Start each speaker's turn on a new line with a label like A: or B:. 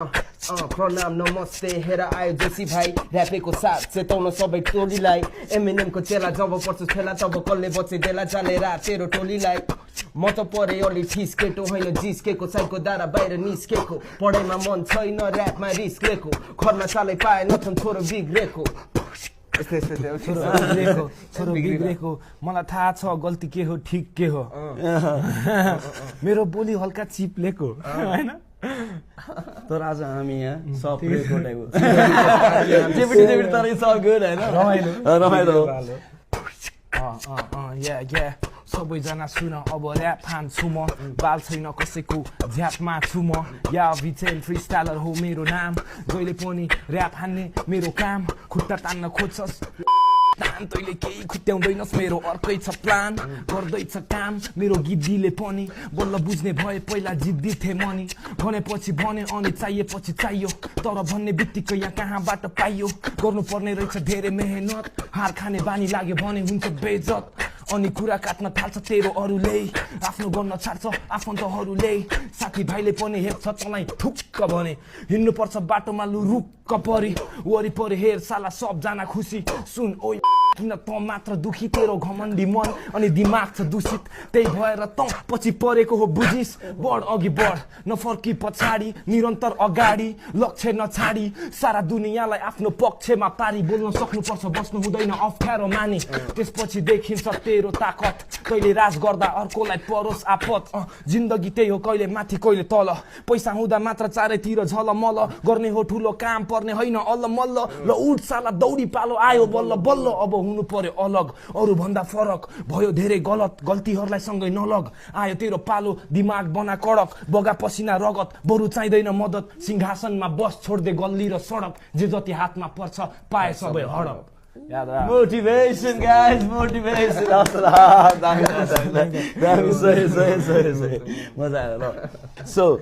A: प्रणाम नमस्ते हेर आयो जोशी भाइ ऱ्यापेको साथ चेताउन सबै टोलीलाई एमएनएमको चेला जब पर्छु फेला तब कसले बचे देला चालेर तेरो टोलीलाई म त परे अलि ठिस केटो होइन जिस्केको साइडको दारा बाहिर निस्केको पढाइमा मन छैन ऱ्यापमा रिस्क लिएको घरमा चालै पाए नथन छोरो बिग्रेको
B: छोरो बिग्रेको मलाई थाहा छ गल्ती के हो ठिक के हो मेरो बोली हल्का चिप्लेको हैन
C: तर आज हामी यहाँ सब रेकर्ड
B: सबैजना सुन अब ऱ्याप फान्छु म बाल छैन कसैको झ्यापमा छु म या भिचेल फ्री स्टाइलर हो मेरो नाम जहिले पनि ऱ्याप हान्ने मेरो काम खुट्टा तान्न खोज्छस् तैले केही खुट्याउँदैनस् मेरो अर्कै छ प्लान गर्दैछ काम मेरो गिद्दीले पनि बल्ल बुझ्ने भए पहिला जिद्दी थिए मनी भनेपछि भने अनि चाहिएपछि चाहियो तर भन्ने बित्तिकै यहाँ कहाँबाट पाइयो गर्नुपर्ने रहेछ धेरै मेहनत हार खाने बानी लाग्यो भने हुन्छ बेइज्जत अनि कुरा काट्न थाल्छ तेरो अरूले आफ्नो गर्न छाड्छ आफन्तहरूले साथीभाइले पनि हेप्छ तँलाई ठुक्क भने हिँड्नुपर्छ बाटोमा लु रुक्क परी वरिपरि हेर साला सबजना खुसी सुन ओ किन त मात्र दुखी तेरो घमण्डी मन अनि दिमाग छ दूषित त्यही भएर त पछि परेको हो बुझिस बढ अघि बढ नफर्की पछाडि निरन्तर अगाडि लक्ष्य नछाडी सारा दुनियाँलाई आफ्नो पक्षमा पारी बोल्न सक्नुपर्छ बस्नु हुँदैन अप्ठ्यारो मानि त्यसपछि देखिन्छ तेरो ताकत कहिले राज गर्दा अर्कोलाई परोस् आपत जिन्दगी त्यही हो कहिले माथि कहिले तल पैसा हुँदा मात्र चारैतिर झलमल गर्ने हो ठुलो काम पर्ने होइन अल्ल मल्ल ल उठ साला दौडी पालो आयो बल्ल बल्ल अब हुनु पर्यो अलग अरू भन्दा फरक भयो धेरै गलत गल्तीहरूलाई सँगै नलग आयो तेरो पालो दिमाग बना कडक बगा पसिना रगत बरु चाहिँदैन मद्दत सिंहासनमा बस छोड्दै गल्ली र सडक जे जति हातमा पर्छ पाए सबै हडप
C: Motivation, guys, motivation. मजा आयो ल. So